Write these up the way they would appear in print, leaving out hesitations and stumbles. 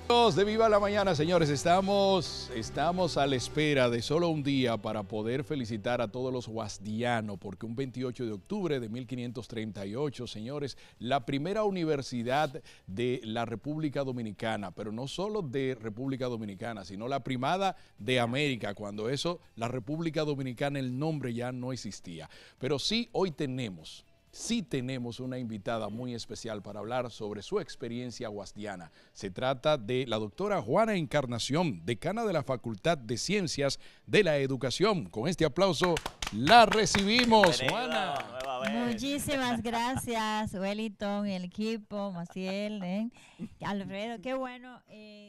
De Viva la Mañana, señores, estamos a la espera de solo un día para poder felicitar a todos los guasdianos, porque un 28 de octubre de 1538, señores, la primera universidad de la República Dominicana, pero no solo de República Dominicana, sino la primada de América, cuando la República Dominicana, el nombre ya no existía. Pero sí, hoy tenemos una invitada muy especial para hablar sobre su experiencia guasdiana. Se trata de la doctora Juana Encarnación, decana de la Facultad de Ciencias de la Educación. Con este aplauso la recibimos, Juana. Muchísimas gracias, Wellington, el equipo, Maciel, Alfredo. Qué bueno,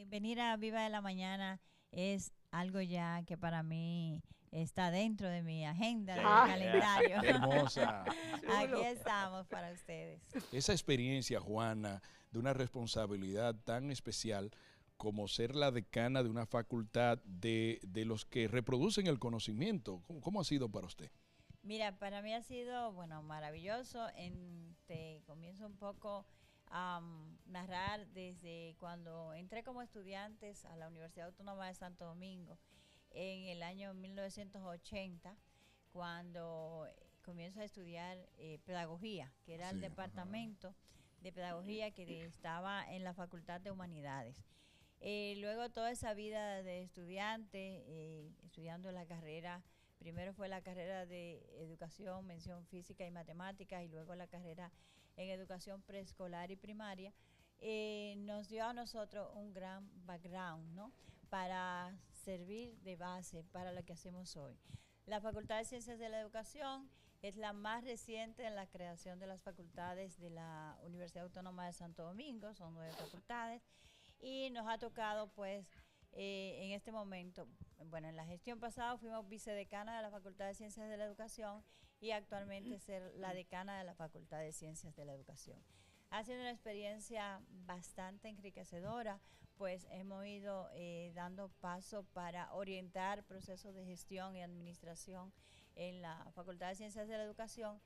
venir a Viva de la Mañana es algo ya que para mí está dentro de mi agenda, de mi calendario. Qué hermosa. Aquí estamos para ustedes. Esa experiencia, Juana, de una responsabilidad tan especial como ser la decana de una facultad de los que reproducen el conocimiento. ¿Cómo ha sido para usted? Mira, para mí ha sido, bueno, maravilloso. Te comienzo un poco a narrar desde cuando entré como estudiantes a la Universidad Autónoma de Santo Domingo en el año 1980, cuando comienzo a estudiar pedagogía, que era el departamento de pedagogía que estaba en la Facultad de Humanidades. Luego toda esa vida de estudiante, estudiando la carrera, primero fue la carrera de educación, mención física y matemáticas, y luego la carrera en educación preescolar y primaria, nos dio a nosotros un gran background, ¿no?, para servir de base para lo que hacemos hoy. La Facultad de Ciencias de la Educación es la más reciente en la creación de las facultades de la Universidad Autónoma de Santo Domingo, son 9 facultades, y nos ha tocado pues en este momento, bueno, en la gestión pasada fuimos vicedecana de la Facultad de Ciencias de la Educación y actualmente ser la decana de la Facultad de Ciencias de la Educación. Ha sido una experiencia bastante enriquecedora, pues hemos ido dando paso para orientar procesos de gestión y administración en la Facultad de Ciencias de la Educación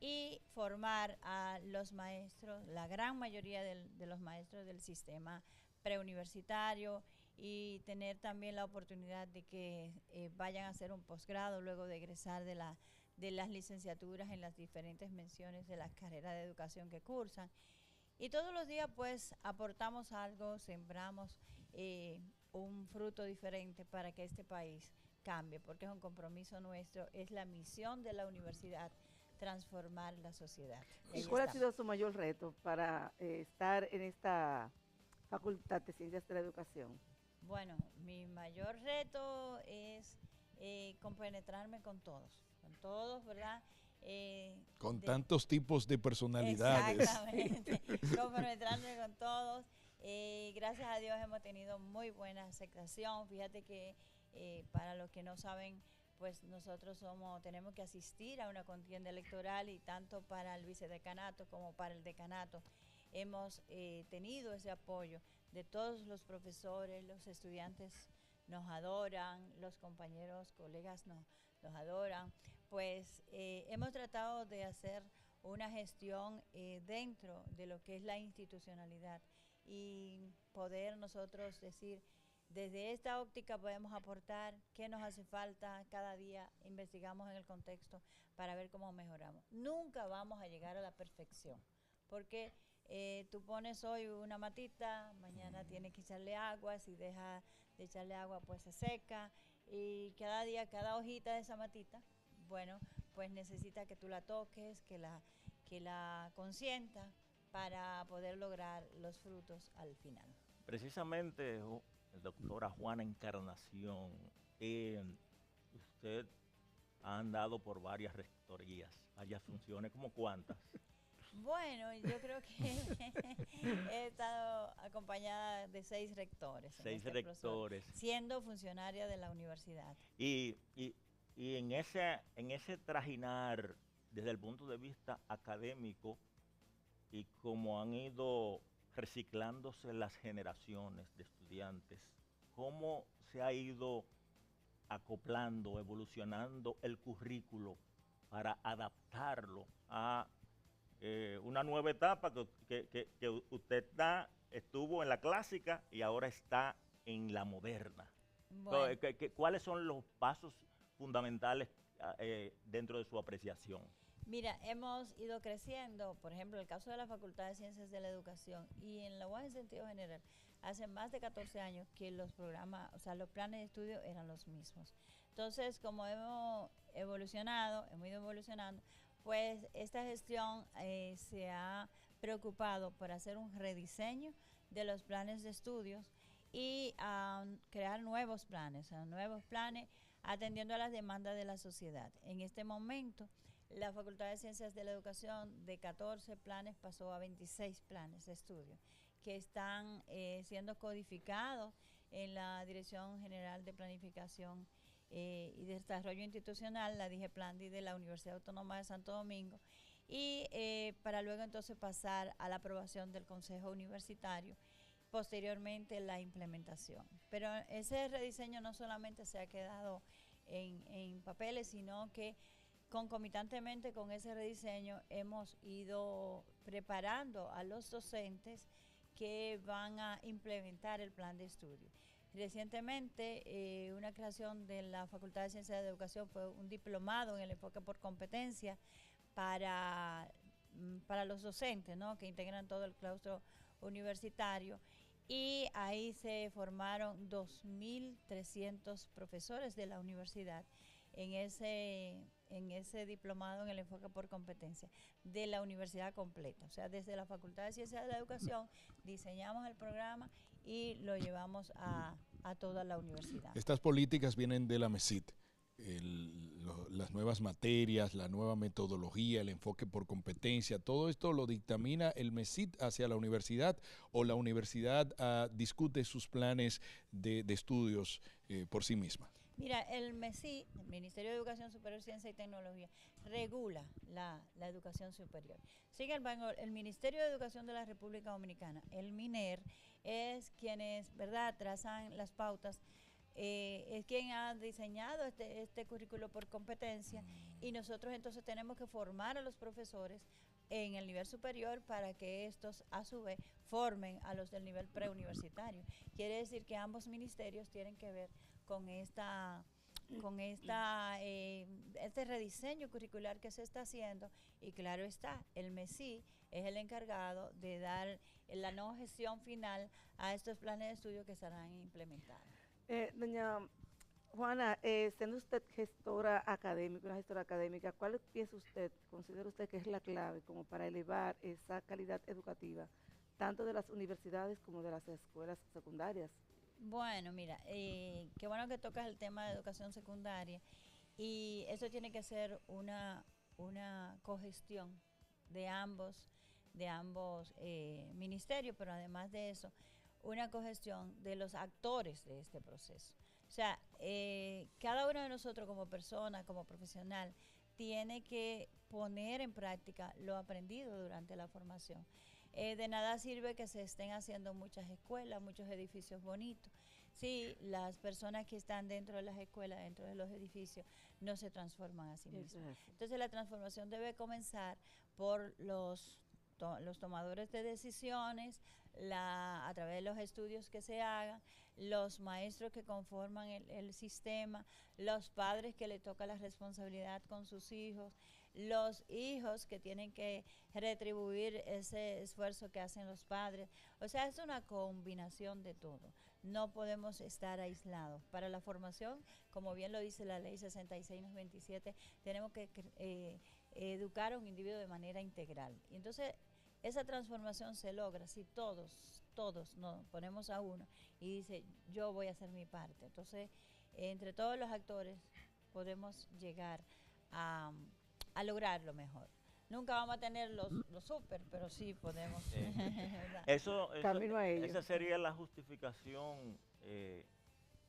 y formar a los maestros, la gran mayoría de los maestros del sistema preuniversitario, y tener también la oportunidad de que vayan a hacer un posgrado luego de egresar de las licenciaturas en las diferentes menciones de las carreras de educación que cursan. Y todos los días pues aportamos algo, sembramos un fruto diferente para que este país cambie, porque es un compromiso nuestro, es la misión de la universidad, transformar la sociedad. ¿Y cuál ha sido su mayor reto para estar en esta Facultad de Ciencias de la Educación? Bueno, mi mayor reto es compenetrarme con todos, ¿verdad? Con tantos tipos de personalidades. Exactamente, compenetrarme con todos. Gracias a Dios hemos tenido muy buena aceptación. Fíjate que para los que no saben, pues nosotros tenemos que asistir a una contienda electoral, y tanto para el vicedecanato como para el decanato hemos tenido ese apoyo de todos los profesores. Los estudiantes nos adoran, los compañeros, colegas nos adoran. Pues hemos tratado de hacer una gestión dentro de lo que es la institucionalidad y poder nosotros decir, desde esta óptica podemos aportar qué nos hace falta. Cada día investigamos en el contexto para ver cómo mejoramos. Nunca vamos a llegar a la perfección, porque tú pones hoy una matita, mañana tienes que echarle agua, si deja de echarle agua pues se seca, y cada día, cada hojita de esa matita, bueno, pues necesita que tú la toques, que la consientas para poder lograr los frutos al final. Precisamente, doctora Juana Encarnación, usted ha andado por varias rectorías, varias funciones, ¿cómo cuántas? Bueno, yo creo que he estado acompañada de 6 rectores. 6 rectores. Siendo funcionaria de la universidad. Y en ese trajinar, desde el punto de vista académico, y cómo han ido reciclándose las generaciones de estudiantes, ¿cómo se ha ido acoplando, evolucionando el currículo para adaptarlo a una nueva etapa que usted está estuvo en la clásica y ahora está en la moderna. Bueno, ¿Cuáles son los pasos fundamentales dentro de su apreciación? mira, hemos ido creciendo, por ejemplo, el caso de la Facultad de Ciencias de la Educación y en la UAS en sentido general, hace más de 14 años que los programas, o sea, los planes de estudio eran los mismos. Entonces, como hemos evolucionado, hemos ido evolucionando, pues esta gestión se ha preocupado por hacer un rediseño de los planes de estudios y crear nuevos planes atendiendo a las demandas de la sociedad. En este momento, la Facultad de Ciencias de la Educación de 14 planes pasó a 26 planes de estudio que están siendo codificados en la Dirección General de Planificación y Desarrollo Institucional, la DIGEPLANDI de la Universidad Autónoma de Santo Domingo, y para luego entonces pasar a la aprobación del Consejo Universitario, posteriormente la implementación. Pero ese rediseño no solamente se ha quedado en papeles, sino que concomitantemente con ese rediseño hemos ido preparando a los docentes que van a implementar el plan de estudio. Recientemente, una creación de la Facultad de Ciencias de la Educación fue un diplomado en el enfoque por competencia para los docentes, ¿no?, que integran todo el claustro universitario, y ahí se formaron 2.300 profesores de la universidad en ese diplomado en el enfoque por competencia de la universidad completa. O sea, desde la Facultad de Ciencias de la Educación diseñamos el programa y lo llevamos a toda la universidad. Estas políticas vienen de la MESIT. Las nuevas materias, la nueva metodología, el enfoque por competencia, todo esto lo dictamina el MESIT hacia la universidad, o la universidad discute sus planes de estudios por sí misma. Mira, el MESI, el Ministerio de Educación Superior, Ciencia y Tecnología, regula la educación superior. Sin embargo, el Ministerio de Educación de la República Dominicana, el MINER, es quienes, ¿verdad?, trazan las pautas, es quien ha diseñado este currículo por competencia, y nosotros entonces tenemos que formar a los profesores en el nivel superior para que estos a su vez formen a los del nivel preuniversitario. Quiere decir que ambos ministerios tienen que ver con este rediseño curricular que se está haciendo, y claro está, el MESI es el encargado de dar la no gestión final a estos planes de estudio que serán implementados. Doña Juana, siendo usted gestora académica, una gestora académica, ¿cuál considera usted que es la clave como para elevar esa calidad educativa, tanto de las universidades como de las escuelas secundarias? Bueno, mira, qué bueno que tocas el tema de educación secundaria, y eso tiene que ser una cogestión de ambos ministerios, pero además de eso, una cogestión de los actores de este proceso. O sea, cada uno de nosotros como persona, como profesional, tiene que poner en práctica lo aprendido durante la formación. De nada sirve que se estén haciendo muchas escuelas, muchos edificios bonitos, si las personas que están dentro de las escuelas, dentro de los edificios, no se transforman a sí mismos. Entonces la transformación debe comenzar por los tomadores de decisiones, a través de los estudios que se hagan, los maestros que conforman el sistema, los padres que le toca la responsabilidad con sus hijos, los hijos que tienen que retribuir ese esfuerzo que hacen los padres. O sea, es una combinación de todo. No podemos estar aislados. Para la formación, como bien lo dice la ley 66-27, tenemos que educar a un individuo de manera integral. Y entonces, esa transformación se logra si todos nos ponemos a uno y dice, yo voy a hacer mi parte. Entonces, entre todos los actores podemos llegar a lograr lo mejor. Nunca vamos a tener los súper, pero sí podemos. Camino a ello. Esa sería la justificación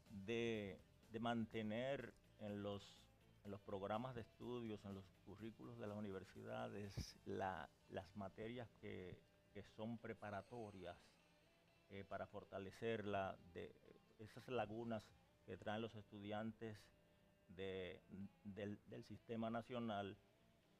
de mantener en los programas de estudios, en los currículos de las universidades, las materias que son preparatorias para fortalecer esas lagunas que traen los estudiantes del sistema nacional,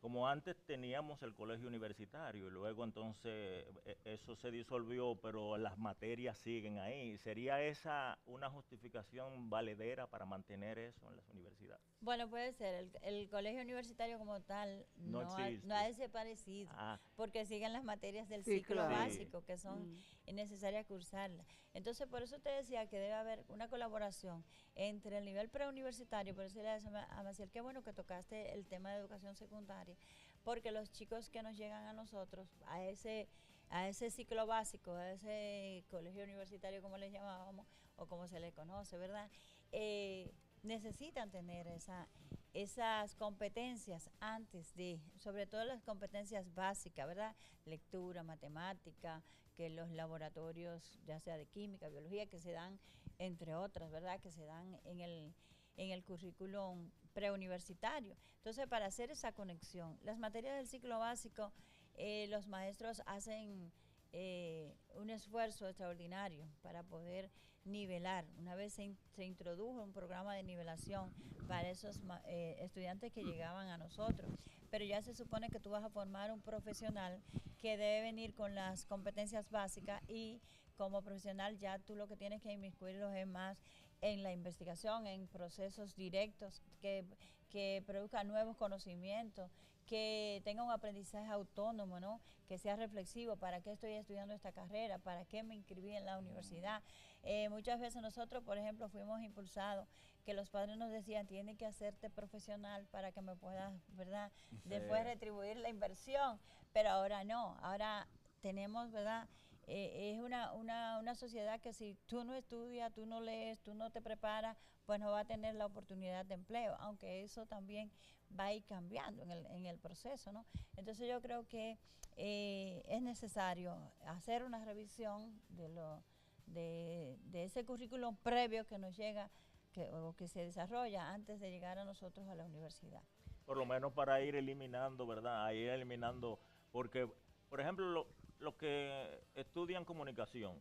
como antes teníamos el colegio universitario y luego entonces eso se disolvió, pero las materias siguen ahí. ¿Sería esa una justificación valedera para mantener eso en las universidades? Bueno, puede ser. El colegio universitario como tal No existe. no ha desaparecido, Ah, porque siguen las materias del Sí, ciclo claro. básico que son necesarias cursarlas. Entonces, por eso te decía que debe haber una colaboración entre el nivel preuniversitario, por eso le decía a Maciel, qué bueno que tocaste el tema de educación secundaria, porque los chicos que nos llegan a nosotros, a ese ciclo básico, a ese colegio universitario como le llamábamos, o como se le conoce, ¿verdad? Necesitan tener esas competencias antes de, sobre todo las competencias básicas, ¿verdad? Lectura, matemática, que los laboratorios, ya sea de química, biología, que se dan, entre otras, ¿verdad? Que se dan en el currículum preuniversitario. Entonces, para hacer esa conexión, las materias del ciclo básico, los maestros hacen un esfuerzo extraordinario para poder nivelar. Una vez se introdujo un programa de nivelación para esos estudiantes que llegaban a nosotros, pero ya se supone que tú vas a formar un profesional que debe venir con las competencias básicas y como profesional ya tú lo que tienes que inmiscuirlos es más en la investigación, en procesos directos que produzcan nuevos conocimientos, que tenga un aprendizaje autónomo, ¿no? Que sea reflexivo, ¿para qué estoy estudiando esta carrera? ¿Para qué me inscribí en la universidad? Muchas veces nosotros, por ejemplo, fuimos impulsados, que los padres nos decían, tienes que hacerte profesional para que me puedas, ¿verdad? Sí. Después retribuir la inversión, pero ahora no, ahora tenemos, ¿verdad? Es una sociedad que si tú no estudias, tú no lees, tú no te preparas, pues no va a tener la oportunidad de empleo, aunque eso también va a ir cambiando en el proceso, ¿no? Entonces yo creo que es necesario hacer una revisión de ese currículum previo que nos llega o que se desarrolla antes de llegar a nosotros a la universidad. Por lo menos para ir eliminando, ¿verdad? Ir eliminando, porque, por ejemplo, los que estudian comunicación,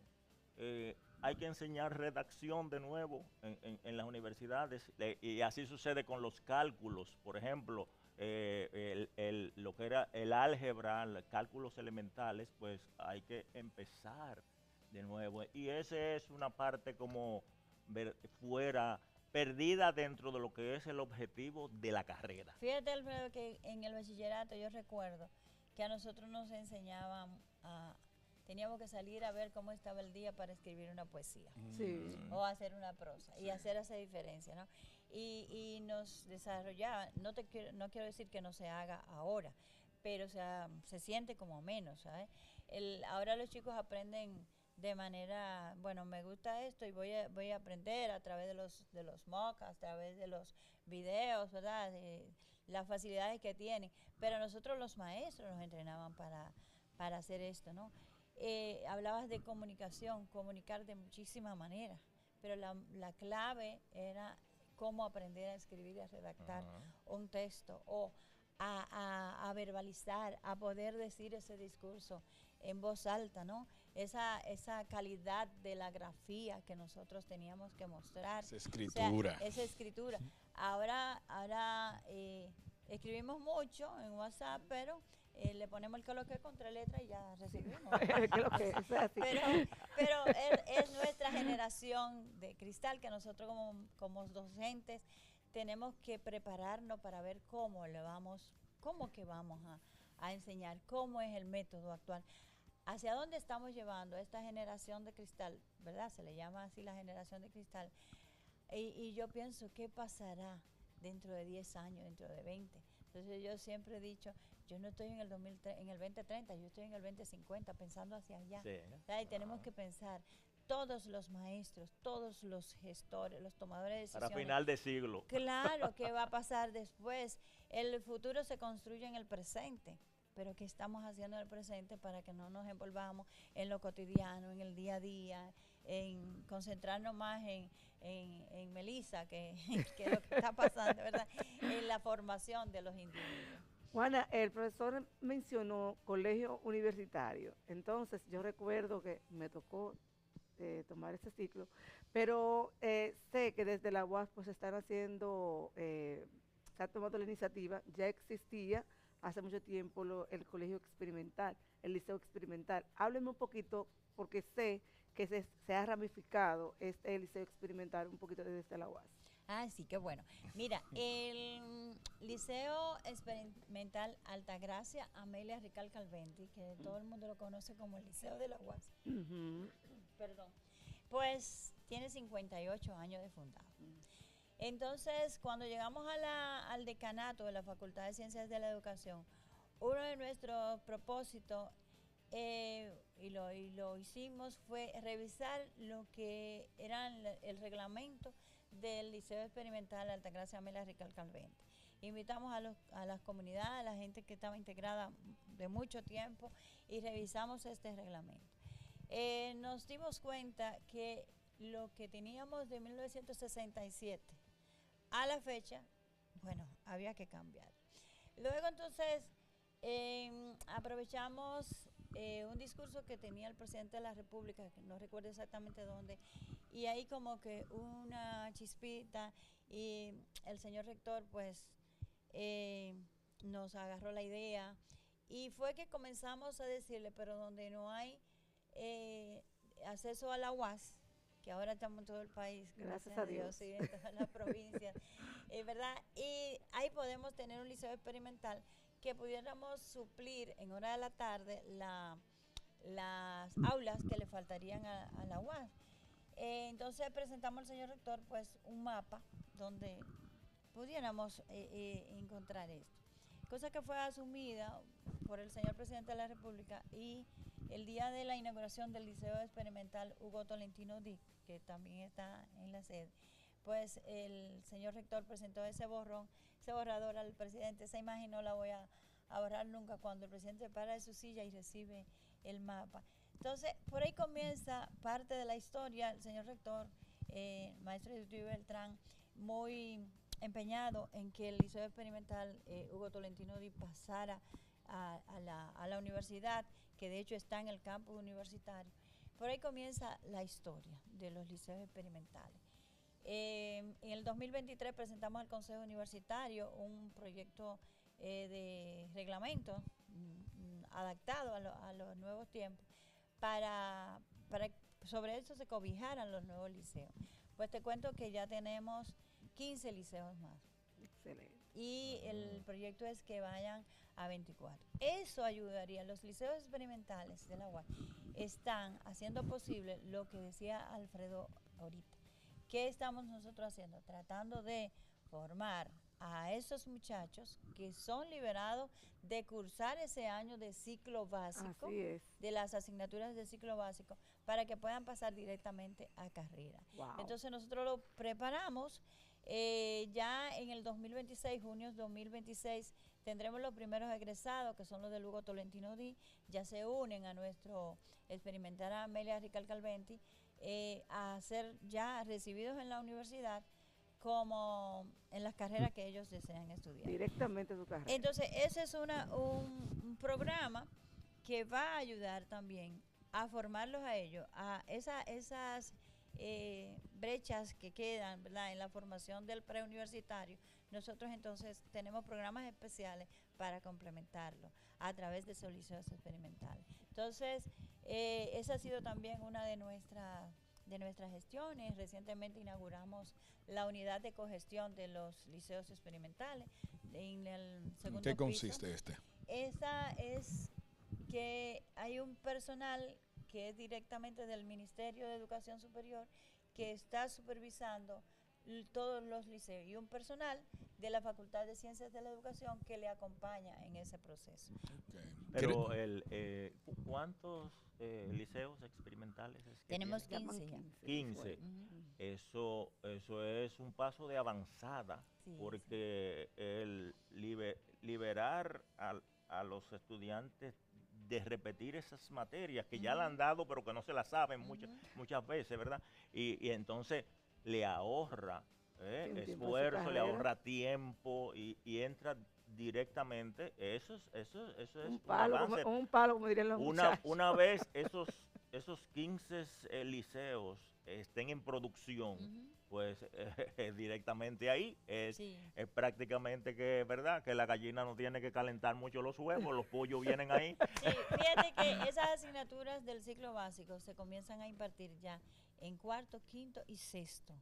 hay que enseñar redacción de nuevo en las universidades, y así sucede con los cálculos, por ejemplo, lo que era el álgebra, los cálculos elementales, pues hay que empezar de nuevo, y esa es una parte como fuera perdida dentro de lo que es el objetivo de la carrera. Fíjate, Alfredo, que en el bachillerato yo recuerdo que a nosotros nos enseñaban teníamos que salir a ver cómo estaba el día para escribir una poesía. Sí. O hacer una prosa, sí. Y hacer esa diferencia, ¿no? Y nos desarrollaba, no quiero decir que no se haga ahora, pero o sea, se siente como menos, ¿sabes? Ahora los chicos aprenden de manera, bueno, me gusta esto y voy a aprender a través de los mocks, a través de los videos, ¿verdad? Las facilidades que tienen. Pero nosotros los maestros nos entrenaban para hacer esto, ¿no? Hablabas de comunicación, comunicar de muchísimas maneras, pero la clave era cómo aprender a escribir y a redactar un texto o a verbalizar, a poder decir ese discurso en voz alta, ¿no? Esa calidad de la grafía que nosotros teníamos que mostrar. Esa escritura. O sea, esa escritura. Ahora escribimos mucho en WhatsApp, pero le ponemos el coloquio contra letra y ya recibimos. pero es nuestra generación de cristal que nosotros como docentes tenemos que prepararnos para ver cómo que vamos a enseñar, cómo es el método actual, hacia dónde estamos llevando a esta generación de cristal, ¿verdad? Se le llama así la generación de cristal. Y yo pienso, ¿qué pasará dentro de 10 años, dentro de 20? Entonces yo siempre he dicho, yo no estoy en el 2030, yo estoy en el 2050, pensando hacia allá. Sí. Y tenemos que pensar, todos los maestros, todos los gestores, los tomadores de decisiones. Para final de siglo. Claro, ¿qué va a pasar después? El futuro se construye en el presente, pero ¿qué estamos haciendo en el presente para que no nos envolvamos en lo cotidiano, en el día a día, en concentrarnos más en Melissa, que es lo que está pasando, ¿verdad? En la formación de los individuos. Juana, el profesor mencionó colegio universitario, entonces yo recuerdo que me tocó tomar ese ciclo, pero sé que desde la UAS pues están haciendo, se ha tomado la iniciativa, ya existía hace mucho tiempo el colegio experimental, el liceo experimental. Hábleme un poquito, porque sé que se ha ramificado este liceo experimental un poquito desde la UAS. Ah, sí, qué bueno. Mira, el Liceo Experimental Altagracia Amelia Rical Calventi, que todo el mundo lo conoce como el Liceo de la UAS, perdón, pues tiene 58 años de fundado. Entonces, cuando llegamos al decanato de la Facultad de Ciencias de la Educación, uno de nuestros propósitos, y lo hicimos, fue revisar lo que era el reglamento del Liceo Experimental Altagracia Amelia Rical Calventi. Invitamos a las comunidades, a la gente que estaba integrada de mucho tiempo, y revisamos este reglamento. Nos dimos cuenta que lo que teníamos de 1967 a la fecha, bueno, había que cambiar. Luego entonces aprovechamos un discurso que tenía el presidente de la República, que no recuerdo exactamente dónde, y ahí como que una chispita, y el señor rector pues nos agarró la idea, y fue que comenzamos a decirle, pero donde no hay acceso a la UAS, que ahora estamos en todo el país, gracias a Dios, y en todas las provincias, ¿verdad? Y ahí podemos tener un liceo experimental que pudiéramos suplir en hora de la tarde las aulas que le faltarían a la UAS. Entonces presentamos al señor rector pues un mapa donde pudiéramos encontrar esto, cosa que fue asumida por el señor presidente de la República, y el día de la inauguración del Liceo Experimental Hugo Tolentino Dick, que también está en la sede, pues el señor rector presentó ese borrador al presidente. Esa imagen no la voy a borrar nunca, cuando el presidente para de su silla y recibe el mapa. Entonces, por ahí comienza parte de la historia. El señor rector, maestro Edwin Beltrán, muy empeñado en que el Liceo Experimental Hugo Tolentino Dick pasara a la universidad, que de hecho está en el campus universitario. Por ahí comienza la historia de los liceos experimentales. En el 2023 presentamos al Consejo Universitario un proyecto de reglamento adaptado a los nuevos tiempos, para sobre eso se cobijaran los nuevos liceos. Pues te cuento que ya tenemos 15 liceos más. Excelente. Y el proyecto es que vayan a 24. Eso ayudaría. Los liceos experimentales de la UAS están haciendo posible lo que decía Alfredo ahorita. ¿Qué estamos nosotros haciendo? Tratando de formar a esos muchachos que son liberados de cursar ese año de ciclo básico, de las asignaturas de ciclo básico, para que puedan pasar directamente a carrera. Wow. Entonces nosotros lo preparamos. Ya en el 2026, junio 2026, tendremos los primeros egresados, que son los del Hugo Tolentino Dick. Ya se unen a nuestro experimental Amelia Rical Calventi, a ser ya recibidos en la universidad, como en las carreras que ellos desean estudiar. Directamente su carrera. Entonces, ese es un programa que va a ayudar también a formarlos a ellos, a esas brechas que quedan, ¿verdad?, en la formación del preuniversitario. Nosotros entonces tenemos programas especiales para complementarlo a través de esos liceos experimentales. Entonces, esa ha sido también una de nuestras gestiones. Recientemente inauguramos la unidad de cogestión de los liceos experimentales en el segundo piso. ¿En qué consiste este? Esa es que hay un personal que es directamente del Ministerio de Educación Superior, que está supervisando todos los liceos, y un personal de la Facultad de Ciencias de la Educación que le acompaña en ese proceso. Okay. Pero ¿cuántos liceos experimentales es que tenemos? tienen? 15 ya. 15. Eso es un paso de avanzada, sí, porque sí, el liberar a los estudiantes de repetir esas materias que ya la han dado pero que no se las saben muchas veces, ¿verdad? Y entonces le ahorra esfuerzo, le ahorra tiempo y entra directamente. Eso es un avance. Un palo, como dirían los muchachos. Una vez esos esos 15 liceos estén en producción, pues directamente ahí es prácticamente que, ¿verdad? Que la gallina no tiene que calentar mucho los huevos, los pollos vienen ahí. Sí, fíjate que esas asignaturas del ciclo básico se comienzan a impartir ya en cuarto, quinto y sexto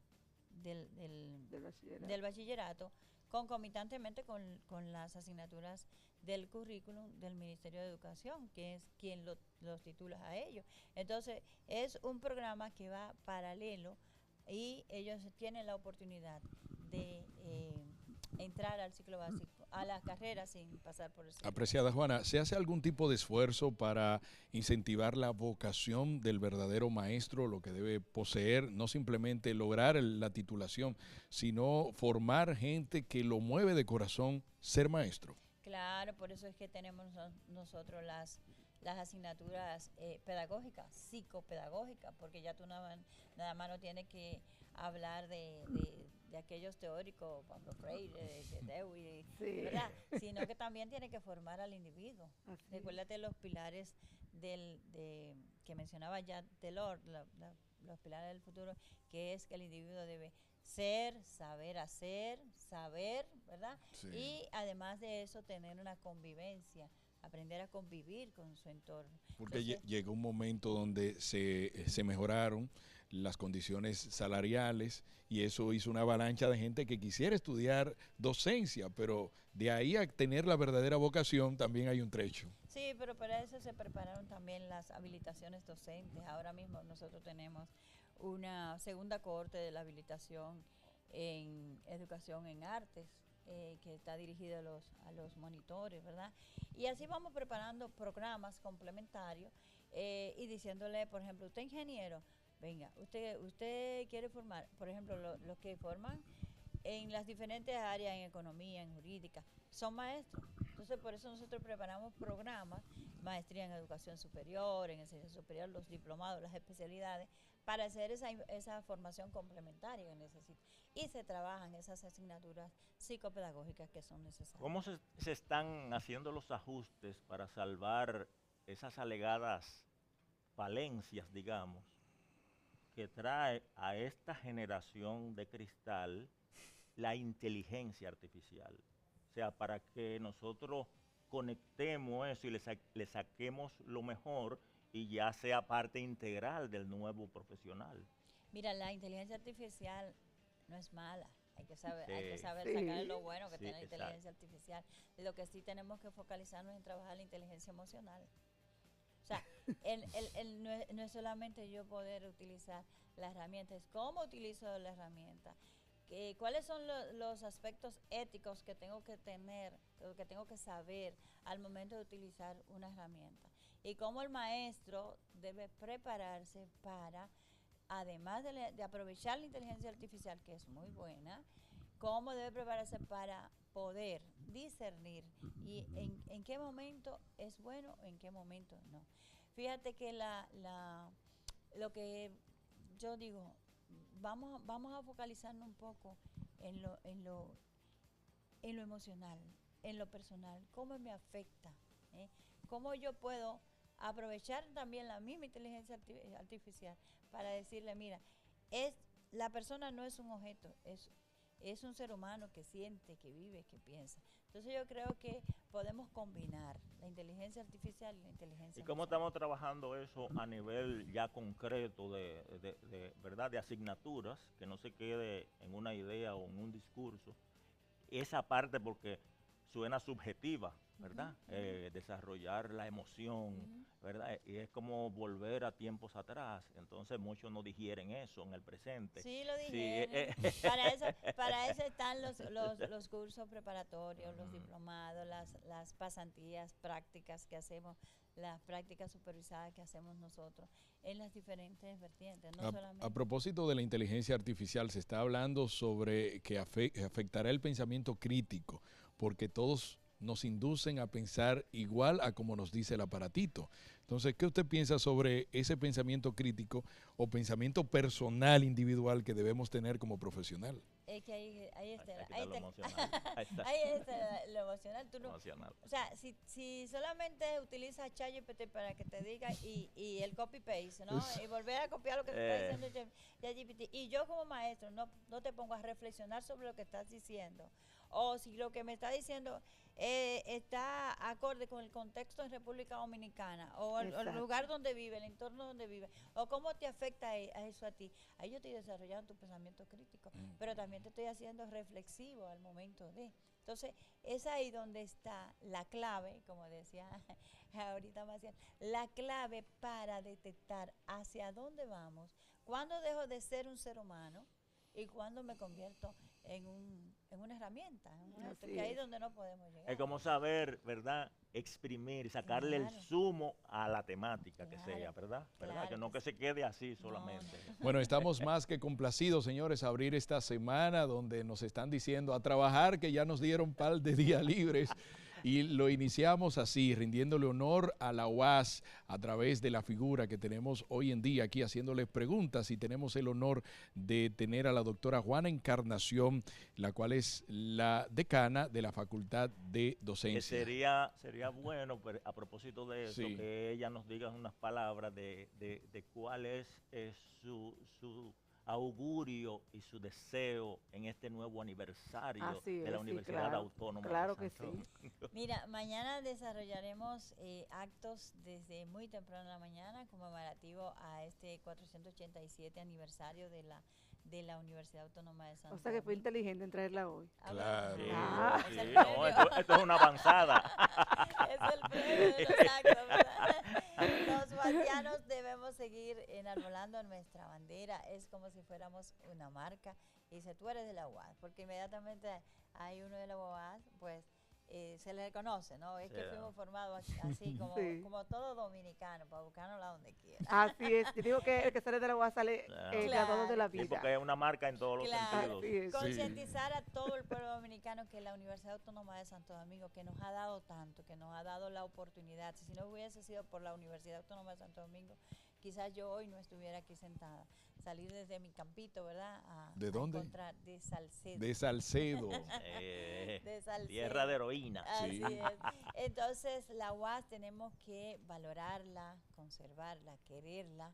del bachillerato, concomitantemente con las asignaturas del currículum del Ministerio de Educación, que es quien los titula a ellos. Entonces, es un programa que va paralelo y ellos tienen la oportunidad de entrar al ciclo básico, a la carrera sin pasar por el ciclo. Apreciada Juana, ¿se hace algún tipo de esfuerzo para incentivar la vocación del verdadero maestro, lo que debe poseer, no simplemente lograr la titulación, sino formar gente que lo mueve de corazón ser maestro? Claro, por eso es que tenemos nosotros las asignaturas pedagógicas, psicopedagógicas, porque ya tú nada más no tienes que hablar de aquellos teóricos, Pablo Freire, de Dewey, ¿verdad? Sino que también tiene que formar al individuo. Recuérdate los pilares que mencionaba ya Delors, los pilares del futuro, que es que el individuo debe ser, saber hacer, saber, ¿verdad? Sí. Y además de eso, tener una convivencia, aprender a convivir con su entorno. Porque llegó un momento donde se mejoraron las condiciones salariales y eso hizo una avalancha de gente que quisiera estudiar docencia, pero de ahí a tener la verdadera vocación también hay un trecho. Sí, pero para eso se prepararon también las habilitaciones docentes. Ahora mismo nosotros tenemos una segunda cohorte de la habilitación en educación en artes, que está dirigida a los monitores, ¿verdad? Y así vamos preparando programas complementarios y diciéndole, por ejemplo, usted ingeniero, venga, usted quiere formar, por ejemplo, los que forman en las diferentes áreas, en economía, en jurídica, son maestros. Entonces, por eso nosotros preparamos programas, maestría en educación superior, en enseñanza superior, los diplomados, las especialidades, para hacer esa formación complementaria que necesita. Y se trabajan esas asignaturas psicopedagógicas que son necesarias. ¿Cómo se están haciendo los ajustes para salvar esas alegadas falencias, digamos, que trae a esta generación de cristal la inteligencia artificial? O sea, para que nosotros conectemos eso y le saquemos lo mejor y ya sea parte integral del nuevo profesional. Mira, la inteligencia artificial no es mala. Hay que saber sacarle lo bueno que tiene la inteligencia artificial. Lo que sí tenemos que focalizarnos en trabajar la inteligencia emocional. O sea, no es solamente yo poder utilizar la herramienta, es cómo utilizo la herramienta. ¿Cuáles son los aspectos éticos que tengo que tener, que tengo que saber al momento de utilizar una herramienta? Y cómo el maestro debe prepararse para, además de aprovechar la inteligencia artificial, que es muy buena, cómo debe prepararse para poder discernir y en qué momento es bueno, en qué momento no. Fíjate que lo que yo digo, vamos a focalizarnos un poco en lo emocional, en lo personal, cómo me afecta, cómo yo puedo aprovechar también la misma inteligencia artificial para decirle, mira, la persona no es un objeto, es un ser humano que siente, que vive, que piensa. Entonces yo creo que podemos combinar la inteligencia artificial y la inteligencia ¿Y cómo estamos trabajando eso a nivel ya concreto verdad, de asignaturas, que no se quede en una idea o en un discurso? Esa parte, porque suena subjetiva, ¿verdad? Desarrollar la emoción, ¿verdad? Y es como volver a tiempos atrás. Entonces muchos no digieren eso en el presente. Sí, lo digieren. Para eso están los cursos preparatorios, los diplomados, las pasantías prácticas que hacemos, las prácticas supervisadas que hacemos nosotros en las diferentes vertientes. No solamente. A propósito de la inteligencia artificial, se está hablando sobre que afectará el pensamiento crítico, porque todos nos inducen a pensar igual a como nos dice el aparatito. Entonces, ¿qué usted piensa sobre ese pensamiento crítico o pensamiento personal, individual que debemos tener como profesional? Es que ahí está, Hay que quitar lo emocional. Ahí está. ahí está lo emocional. Tú no, Emocional. o sea, si solamente utilizas ChatGPT para que te diga y el copy-paste, ¿no? Y volver a copiar lo que te está diciendo ChatGPT. Y yo como maestro no te pongo a reflexionar sobre lo que estás diciendo. O si lo que me está diciendo está acorde con el contexto en República Dominicana, o el lugar donde vive, el entorno donde vive, o cómo te afecta a eso a ti. Ahí yo estoy desarrollando tu pensamiento crítico, pero también te estoy haciendo reflexivo al momento de. Entonces, es ahí donde está la clave, como decía ahorita Maciel, la clave para detectar hacia dónde vamos, cuándo dejo de ser un ser humano y cuándo me convierto en una herramienta, que ahí es donde no podemos llegar. Es como saber, ¿verdad? Exprimir, sacarle el zumo a la temática que sea, ¿verdad? ¿Verdad? Que no que se quede así solamente. Bueno, estamos más que complacidos, señores, a abrir esta semana donde nos están diciendo a trabajar, que ya nos dieron par de días libres. Y lo iniciamos así, rindiéndole honor a la UAS a través de la figura que tenemos hoy en día aquí haciéndole preguntas, y tenemos el honor de tener a la doctora Juana Encarnación, la cual es la decana de la Facultad de Docencia. Sería bueno, pero a propósito de eso, que ella nos diga unas palabras de cuál es su augurio y su deseo en este nuevo aniversario de la Universidad Autónoma de Santo Domingo. Mira, mañana desarrollaremos actos desde muy temprano en la mañana conmemorativo a este 487 aniversario de la Universidad Autónoma de Santo Domingo. O sea que fue inteligente en traerla hoy. Claro. Sí, no, esto es una avanzada. Es el premio de los actos, ¿verdad? Los guardianos debemos seguir enarbolando nuestra bandera. Es como si fuéramos una marca. Y dice, tú eres de la UAS, porque inmediatamente hay uno de la UAS, pues se le reconoce, ¿no? Es que fuimos formados así, como todo dominicano, para buscarnos donde quiera. Así es. Yo digo que el que sale de la UAS sale graduado de la vida. Sí, porque es una marca en todos los sentidos. Concientizar a todo el pueblo dominicano que la Universidad Autónoma de Santo Domingo, que nos ha dado tanto, que nos ha dado la oportunidad. Si no hubiese sido por la Universidad Autónoma de Santo Domingo, quizás yo hoy no estuviera aquí sentada. Salir desde mi campito, ¿verdad? ¿De dónde? Encontrar de Salcedo. De Salcedo. De Salcedo. Tierra de heroína. Así es. Entonces, la UAS tenemos que valorarla, conservarla, quererla,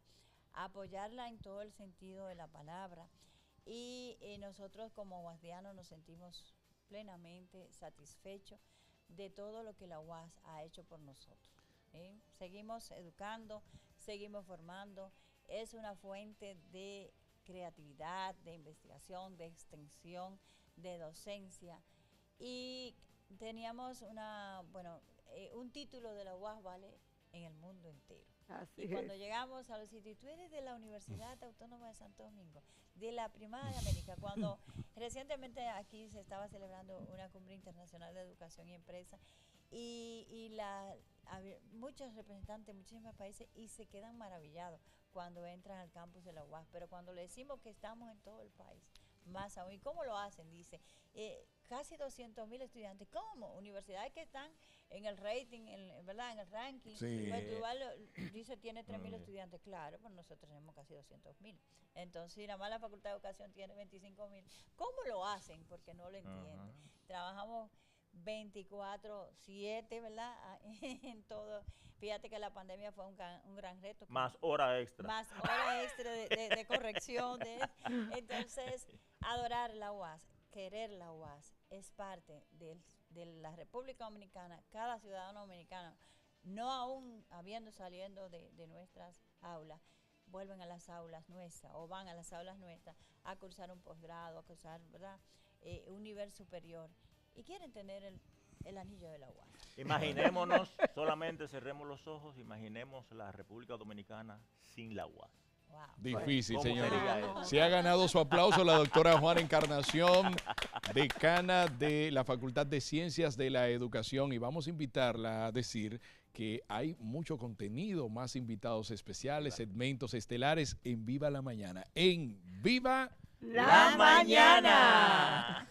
apoyarla en todo el sentido de la palabra. Y nosotros como uasdianos nos sentimos plenamente satisfechos de todo lo que la UAS ha hecho por nosotros. Seguimos educando, seguimos formando. Es una fuente de creatividad, de investigación, de extensión, de docencia. Y teníamos un título de la UAS vale en el mundo entero. Así y cuando llegamos a los sitios, tú eres de la Universidad Autónoma de Santo Domingo, de la Primada de América, cuando recientemente aquí se estaba celebrando una cumbre internacional de educación y empresa, y muchos representantes de muchísimos países, y se quedan maravillados cuando entran al campus de la UAS, pero cuando le decimos que estamos en todo el país, más aún. ¿Y cómo lo hacen? Dice, casi 200,000 estudiantes. ¿Cómo? Universidades que están en el rating, ¿verdad? En el ranking. Sí. Dice, tiene 3,000 estudiantes. Claro, pero nosotros tenemos casi 200,000. Entonces, nada más la Facultad de Educación tiene 25,000. ¿Cómo lo hacen? Porque no lo entienden. Trabajamos 24/7, ¿verdad? En todo. Fíjate que la pandemia fue un gran reto. Más hora extra. Más hora extra de corrección. Entonces, adorar la UAS, querer la UAS, es parte de la República Dominicana. Cada ciudadano dominicano, no aún saliendo de nuestras aulas, vuelven a las aulas nuestras o van a las aulas nuestras a cursar un posgrado, a cursar, ¿verdad? Un nivel superior. Y quieren tener el anillo de la UAS. Imaginémonos, solamente cerremos los ojos, imaginemos la República Dominicana sin la UAS. Wow. Difícil, ¿Cómo señor. sería eso? Se ha ganado su aplauso la doctora Juana Encarnación, decana de la Facultad de Ciencias de la Educación, y vamos a invitarla a decir que hay mucho contenido, más invitados especiales, segmentos estelares en Viva la Mañana. En Viva la Mañana.